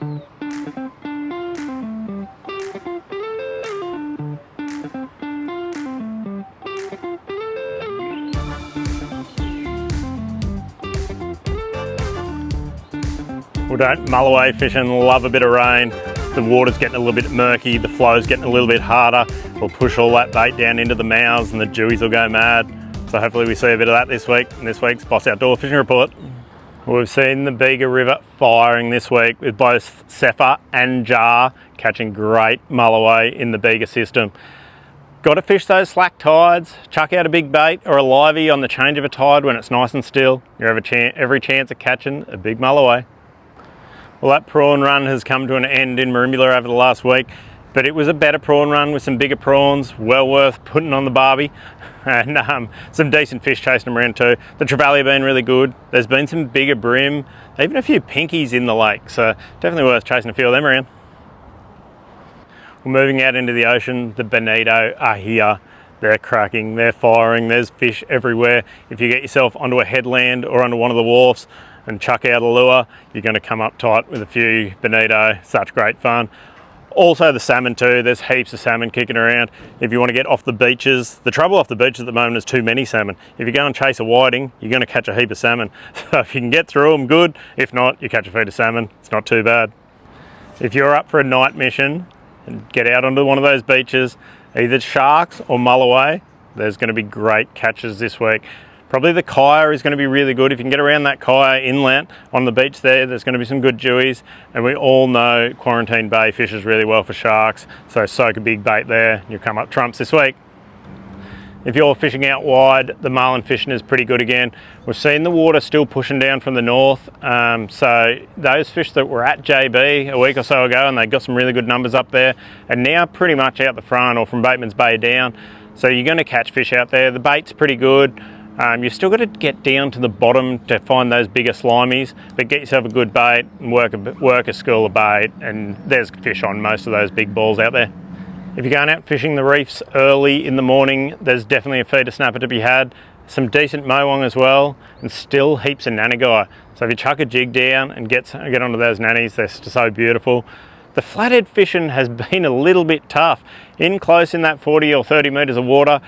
We don't mulloway fishing, love a bit of rain. The water's getting a little bit murky, the flow's getting a little bit harder. We'll push all that bait down into the mouths and the jewies will go mad. So hopefully we see a bit of that this week in this week's Boss Outdoor Fishing Report. We've seen the Bega River firing this week with both Sepher and Jar catching great mulloway in the Bega system. Got to fish those slack tides, chuck out a big bait or a livey on the change of a tide when it's nice and still. You have every chance of catching a big mulloway. Well, that prawn run has come to an end in Merimbula over the last week, but it was a better prawn run with some bigger prawns, well worth putting on the barbie, and some decent fish chasing them around too. The trevally have been really good. There's been some bigger bream, even a few pinkies in the lake, so definitely worth chasing a few of them around. We're moving out into the ocean. The bonito are here. They're cracking, they're firing, there's fish everywhere. If you get yourself onto a headland or onto one of the wharfs and chuck out a lure, you're going to come up tight with a few bonito. Such great fun. Also the salmon too, there's heaps of salmon kicking around. If you want to get off the beaches, the trouble off the beaches at the moment is too many salmon. If you go and chase a whiting, you're going to catch a heap of salmon. So if you can get through them, good. If not, you catch a feed of salmon. It's not too bad. If you're up for a night mission and get out onto one of those beaches, either sharks or mulloway, there's going to be great catches this week. Probably the Kaya is going to be really good. If you can get around that Kaya inlet on the beach there's going to be some good jewies. And we all know Quarantine Bay fishes really well for sharks. So soak a big bait there, you'll come up trumps this week. If you're fishing out wide, the marlin fishing is pretty good again. We've seen the water still pushing down from the north. So those fish that were at JB a week or so ago, and they got some really good numbers up there, are now pretty much out the front or from Bateman's Bay down. So you're going to catch fish out there. The bait's pretty good. You've still got to get down to the bottom to find those bigger slimies, but get yourself a good bait and work a school of bait, and there's fish on most of those big balls out there. If you're going out fishing the reefs early in the morning, there's definitely a feeder snapper to be had. Some decent mowong as well, and still heaps of nannygai. So if you chuck a jig down and get onto those nannies, they're so beautiful. The flathead fishing has been a little bit tough. In close in that 40 or 30 metres of water,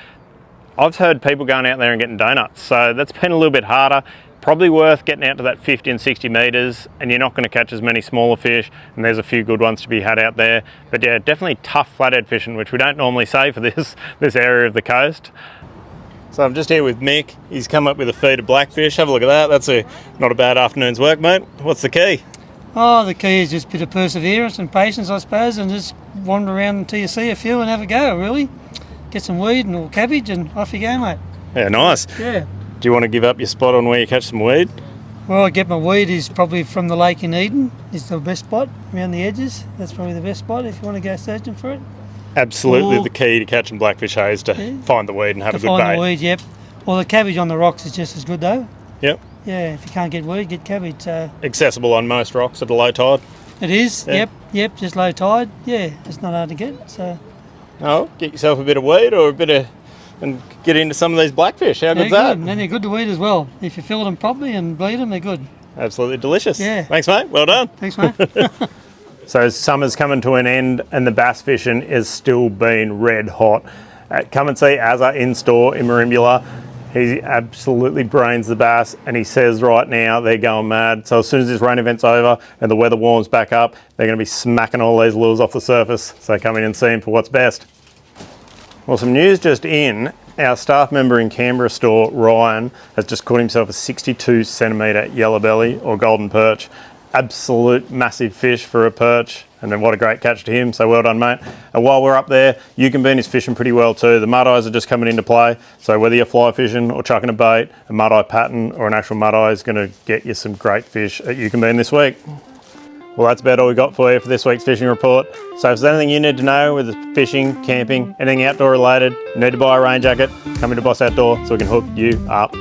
I've heard people going out there and getting donuts, so that's been a little bit harder. Probably worth getting out to that 50 and 60 metres, and you're not going to catch as many smaller fish, and there's a few good ones to be had out there. But yeah, definitely tough flathead fishing, which we don't normally say for this area of the coast. So I'm just here with Mick. He's come up with a feed of blackfish. Have a look at that. That's not a bad afternoon's work, mate. What's the key? Oh, the key is just a bit of perseverance and patience, I suppose, and just wander around until you see a few and have a go, really. Get some weed or cabbage and off you go, mate. Yeah, nice. Yeah. Do you want to give up your spot on where you catch some weed? Where I get my weed is probably from the lake in Eden. It's the best spot around the edges. That's probably the best spot if you want to go searching for it. Absolutely, the key to catching blackfish is to find the weed and have a good bait. Find the weed, yep. Or the cabbage on the rocks is just as good though. Yep. Yeah, if you can't get weed, get cabbage. Accessible on most rocks at a low tide. It is, yep, just low tide. Yeah, it's not hard to get. So. Oh, get yourself a bit of weed or and get into some of these blackfish. How good's that? And they're good to eat as well. If you fill them properly and bleed them, they're good. Absolutely delicious. Yeah. Thanks, mate. Well done. Thanks, mate. So summer's coming to an end and the bass fishing is still being red hot. Come and see Azza in store in Merimbula. He absolutely brains the bass, and he says right now they're going mad. So as soon as this rain event's over and the weather warms back up, they're going to be smacking all these lures off the surface. So come in and see him for what's best. Well, some news just in. Our staff member in Canberra store, Ryan, has just caught himself a 62 centimetre yellow belly or golden perch. Absolute massive fish for a perch, and then what a great catch to him, so well done, mate. And while we're up there, Yukonbean is fishing pretty well too. The mud-eyes are just coming into play, so whether you're fly fishing or chucking a bait, a mud-eye pattern or an actual mud-eye is going to get you some great fish at Yukonbean this week. Well, that's about all we got for you for this week's fishing report. So if there's anything you need to know with fishing, camping, anything outdoor related, you need to buy a rain jacket, come into Boss Outdoor so we can hook you up.